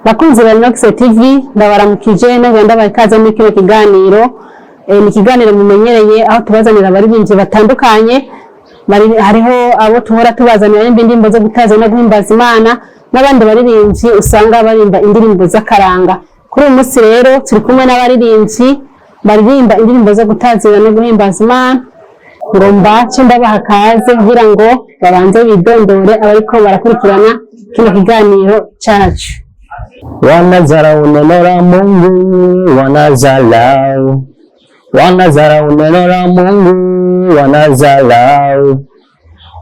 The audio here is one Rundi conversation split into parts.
Bakunzi ba Inox TV ndabaramukije no genda bakaza muri kino kiganiro ni kiganiro mumenyereye aho tubazanira abaririmbyi batandukanye hariho abo tuhora tubazanira indirimbo zo gutaza no guhimbaza Imana n'abandi baririmbyi usanga barimba indirimbo z'akaranga. Kuri uyu munsi rero turi kumwe n'abaririmbyi baririmba indirimbo zo gutazira no guhimbaza Imana ngo mbace ndabaha kaze kugira ngo babanze bidondore abariko barakurikirana kino kiganiro cacu. Wanazara unenera Mungu, wanazalau. Wanazara unenera Mungu, wanazalau.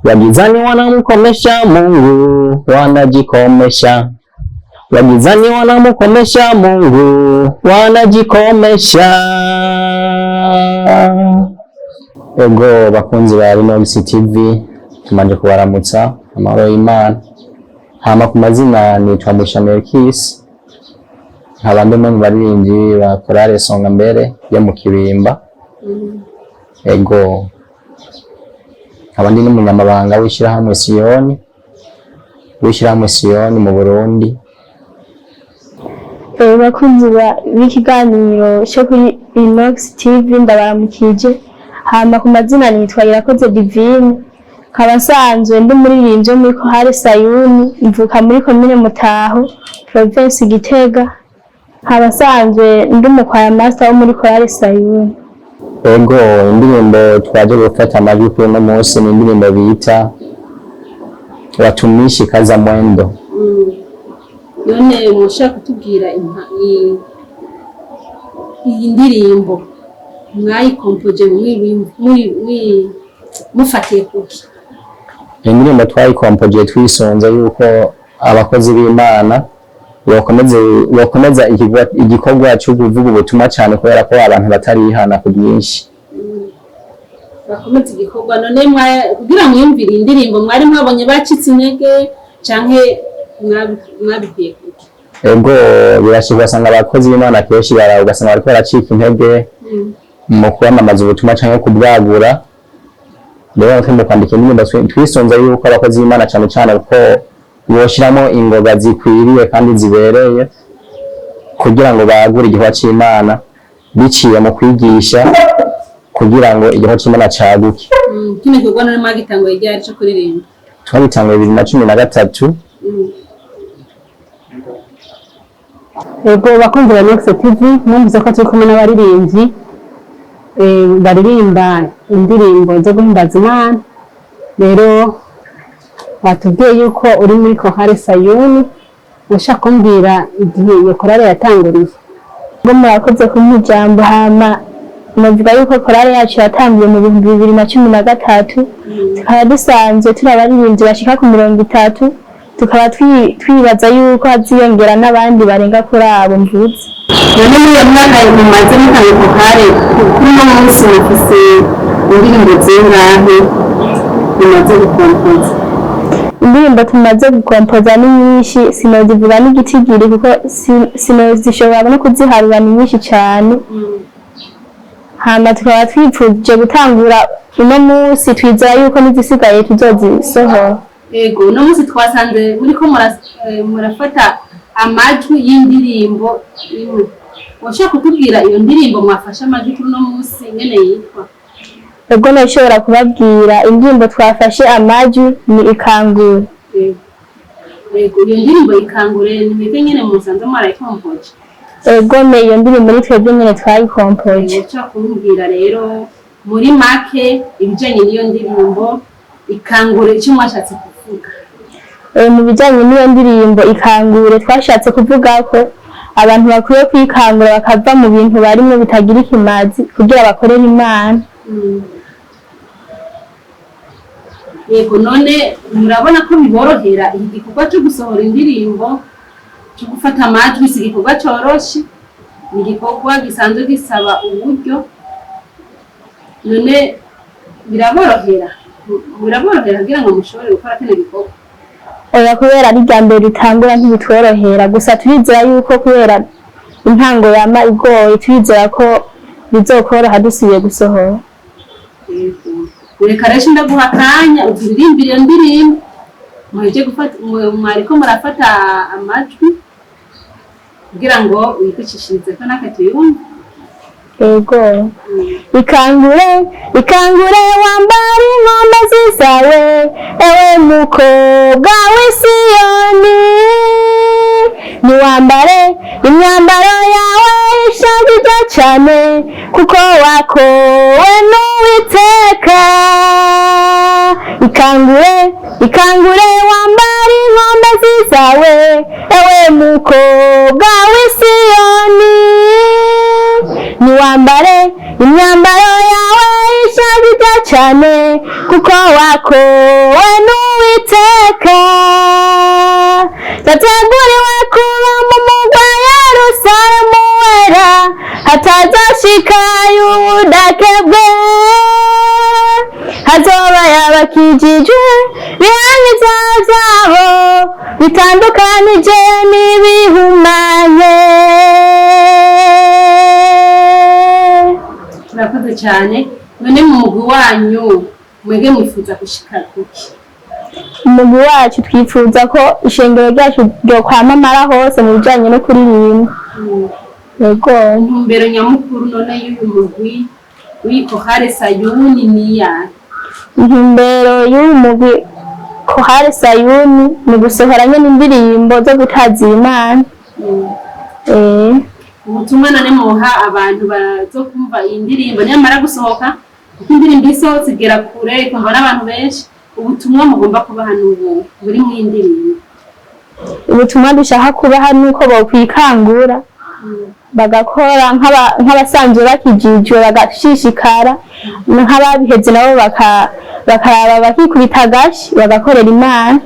Wagizani wanamkomesha Mungu, wanajikomesha. Wagizani wanamkomesha Mungu, wanajikomesha. Ego bakunzi ba Inox TV, tumanje kubaramutsa amahoro y'Imana. Hama ku mazina nitwa Mushamelkis, nkaba mu baririmbyi ba Korale Songa Mbere yo mu Kibimba. Ego nkaba ndi n'umunyamabanga w'ishirahamwe Siyoni mu Burundi. Bakunzi b'ikiganiro cyo kuri Inox TV ndabaramukije. Hama ku mazina nitwa Irakoze Divine, nkaba nsanzwe ndi umuririmbyi muri Korale Sayuni, mvuka muri komine Mutaho, province Gitega. Nkaba nsanzwe ndi umukwaya master wo muri Korale Sayuni. Ego indirimbo twaje gufata amajwi kuri uno munsi ni indirimbo bita Watumishi Kaza Mwendo. None mushaka kutubwira iyi ndirimbo mwayikompoje mufatiye kuki? Indirimbo twayikompoje twisonza yuko abakozi b'Imana bakomeza igikorwa cyo kuvuga ubutumwa cyane kubera ko abantu batarihana ku byinshi. Bakomeza igikorwa. None kugira mwiyumvire indirimbo mwari mwabonye bacitse intege canke mwabigiye kuki? Ego birashobora sanga abakozi b'Imana kenshi ugasanga bariko baracika intege mu kwamamaza ubutumwa canke kubwagura. Rero mu kwandika indirimbo twisonza yuko abakozi b'Imana cyane cyane ko boshiramo ingoga zikwiriye kandi zibereye kugira ngo bagure igikorwa c'Imana biciye mu kwigisha kugira ngo igikorwa c'Imana caguke. Kino gikorwa none mwagitanguye ryari cyo kuririmba? Twabitanguye 2013. Ego bakunzi ba Inox TV mwumvise ko turi kumwe n'abaririmbyi baririmba indirimbo zo guhimbaza Imana. Rero batubwiye yuko uri muri Korale Sayuni, ushaka kumbwira igihe iyo korale yatanguriye? Ngo murakoze kumpa ijambo. Hama navuga yuko korale yacu yatangiye mu 2013, tukaba dusanzwe turi abaririmbyi bashika ku 30, tukaba twibaza yuko haziyongera n'abandi barenga kuri abo mvuze. None muri iyo mwaka mumaze mutanga korale, kuri uno munsi mufise indirimbo zingahe mumaze gukompoza? Indirimbo tumaze gukompoza ni nyinshi, sinozivuga n'igitigiri kuko sinozishobora no kuziharura, ni nyinshi cyane. Hama tukaba twipfuje gutangura uno munsi, twizera yuko n'izisigaye tuzozisohora. Ego uno munsi twasanze muriko murafata amajwi y'indirimbo imwe. Washaka kutubwira iyo ndirimbo mwafashe amajwi kuri uno munsi ngene yitwa? Ego nashobora kubabwira indirimbo twafashe amajwi ni Ikangure. Ego iyo ndirimbo Ikangure ni mwebwe nyene musanze mwarayikompoje? Ego iyo ndirimbo ni twebwe nyene twayikompoje. Washaka kumbwira rero muri make ibijanye n'iyo ndirimbo Ikangure icyo mwashatse kuvuga? Mu bijanye n'iyo ndirimbo Ikangure twashatse kuvuga ko abantu bakwiye kwikangura bakava mu bintu barimo bitagira ikimazi kugira bakorere Imana. Yego none murabona ko biborohera igikorwa cyo gusohora indirimbo, cyo gufata amajwi? Si igikorwa cyoroshe, ni igikorwa gisanzwe gisaba uburyo. None biraborohera kugira ngo mushobore gukora kino gikorwa? Oya, kubera ari rya mbere ritangura ntibitworohera, gusa turizera yuko kubera intango yama igoye turizera ko bizokoroha dusubiye gusohora. Reka rero ndaguha akanya uturirimbe iyo ndirimbo mwaje gufata mwariko murafata amajwi kugira ngo wigishishirize ko natwe tuyumve. Ego. Ikangure wambare inkomezi zawe, ewe mukobwa w'i Siyoni. Niwambare imyambaro yawe ishajije cyane, kuko wakowe n'Uwiteka. Ikangure wambare inkomezi zawe, ewe mukobwa w'i Siyoni. Niwambare imyambaro yawe ishajije cyane, kuko wakowe n'Uwiteka. Yateguriwe kuba mu murwa Yerusalemu wera, hatazashika Yudakebwe. Hazoba yabakijijwe bihangiza vyabo, bitandukanije n'ibihumanye. Murakoze cyane. None mu mugwi wanyu mwege mwifuza gushika kuki? Umugwi wacu twifuza ko ishengero ryacu ryokwamamara hose mu bijanye no kuririmba. Yego. Intumbero nyamukuru none y'uyu mugwi w'Ikorale Sayuni ni iyahe? Intumbero y'uyu mugwi Korale Sayuni ni gusohora nyene indirimbo zo gutazira Imana. Ubutumwa none muha abantu bazokumva iyi ndirimbo nyamara gusohoka, kuko indirimbo isohotse igera kure ikumva n'abantu benshi. Ubutumwa mugomba kubaha n'ubu buri mu indirimbo. Ubutumwa dushaka kubaha nuko bokwikangura bagakora nk'abasanzwe bakijijwe, bagashishikara nk'ababiheze nabo bakaraba bakikubita agashi bagakorera Imana.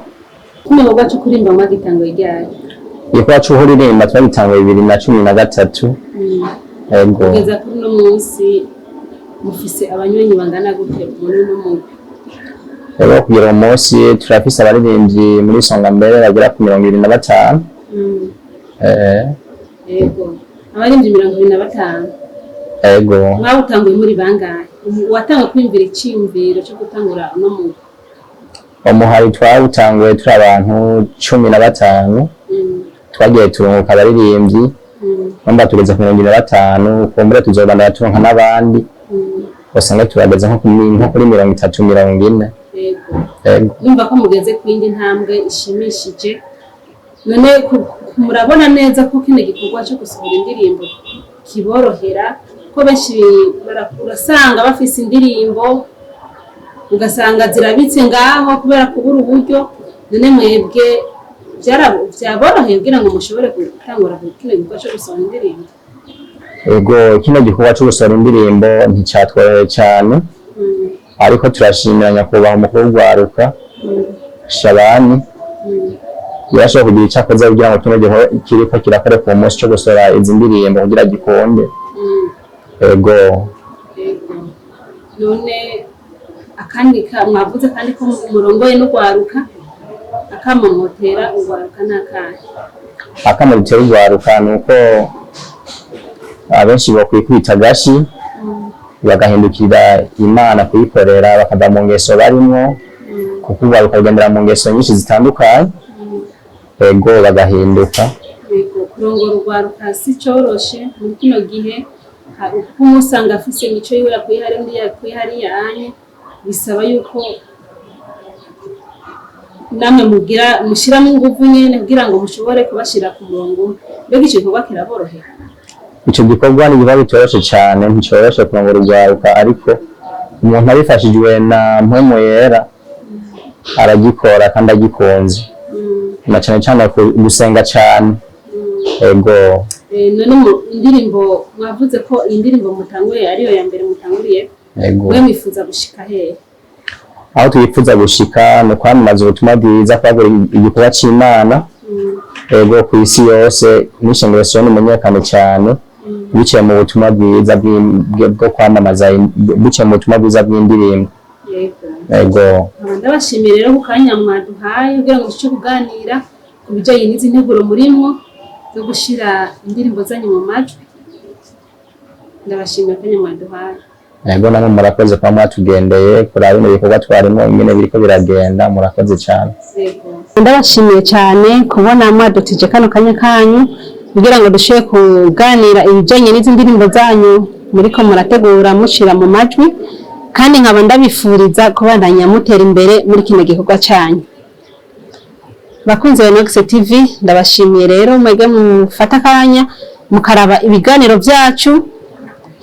Kumenya gacu kurimba mwagitango ryari? Igikorwa cyo kuririmba twagitanguye 2013. Yego. Kugeza kuri no munsi mufise abanywanyi bangana gute muri no mugwi? Rero kugira umunsi turafise abaririmbyi muri songa mbere bagera ku 25. Yego. Abaririmbyi 25. Yego. Mwawutanguye muri bangahe? Watanga kwimvira iciyumviro cyo gutangura no mugwi? Umuhari twawutanguye turi abantu 15. Twagiye turunguka abaririmbyi. Namba tugeze ku 25, kumbura tuzobandanya turonka n'abandi. Usanga turageze nko kuri 30-40. Yego. Yumva ko mugeze kwindi ntambwe ishimishije. None murabona neza ko kino gikorwa cyo gusohora indirimbo kiborohera, ko benshi urasanga bafise indirimbo ugasanga zirabitse ngaho kubera kubura uburyo. None mwebwe byaboroheye kugira ngo mushobore gutangura kino gikorwa cyo gusohora indirimbo? Yego, kino gikorwa cyo gusohora indirimbo nticyatworoheye cyane. Ariko turashimira nyakubahwa umukuru w'Urwaruka Shabani. Yashoboye kugira icyo akoze kugira ngo kino gikorwa kiriko kirakora ku munsi cyo gusohora izi ndirimbo kugira gikonde. Yego. None akandi mwavuze kandi ko umurongoye n'Urwaruka, akamamotera Urwaruka n'akahe? Akamamotera Urwaruka nuko abenshi bokwikubita agashi bagahindukira Imana kuyikorera, bakava mu ngeso barimwo, kuko Urwaruka rugendera mu ngeso nyinshi zitandukanye. Yego, bagahinduka. Yego, kurongora Urwaruka si coroshe muri kino gihe. Uko umusanga afise imico yiwe yakwihariye anye, bisaba yuko namwe mushiramo ingufu nyene kugira ngo mushobore kubashira ku murongo. Mbega ico gikorwa kiraborohera? Ico gikorwa ni igikorwa bitoroshe cyane, nticoroshe kurongora Urwaruka, ariko umuntu abifashijwe na mpwemu yera aragikora kandi agikunze. Na cyane cyane gusenga cyane. Yego. None mu indirimbo mwavuze ko indirimbo mutanguye ariyo ya mbere mutanguriye. Yego. We mwifuza gushika hehe? Aho twifuza gushika no kwamamaza ubutumwa bwiza, kwagura igikorwa c'Imana. Yego, ku isi yose n'ishengero Siyoni imenyekane cyane biciye mu butumwa bwiza bwo kwamamaza, biciye mu butumwa bwiza bw'indirimbo. Yego. Ndabashimiye rero ku kanya mwaduhaye kugira ngo duce kuganira ku bijanye n'izi nteguro murimwo zo gushira indirimbo zanyu mu majwi. Ndabashimiye kanya mwaduhaye. Yego, namwe murakoze kwa mwatugendeye kuraba bino bikorwa twarimo ingene biriko biragenda, murakoze cyane. Yego. Ndabashimiye cyane kubona mwadutije kano kanya kanyu kugira ngo dushobore kuganira ibijanye n'izi ndirimbo zanyu muriko murategura mushira mu majwi, kandi nkaba ndabifuriza kubandanya mutera imbere muri kino gikorwa cyanyu. Bakunzi ba Inox TV, ndabashimiye rero mwege mufata akanya mukaraba ibiganiro byacu.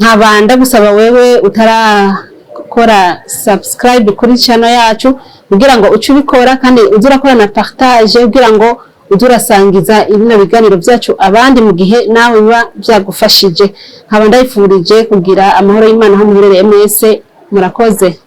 Nkabanda gusaba wewe utarakora subscribe kuri channel yacu kugira ngo uce ubikora, kandi uzurakora na partage kugira ngo uzurasangiza ibino biganiro byacu abandi mu gihe nawe biba byagufashije. Nkaba ndayifurije kugira amahoro y'Imana aho muherereye mwese. Murakoze.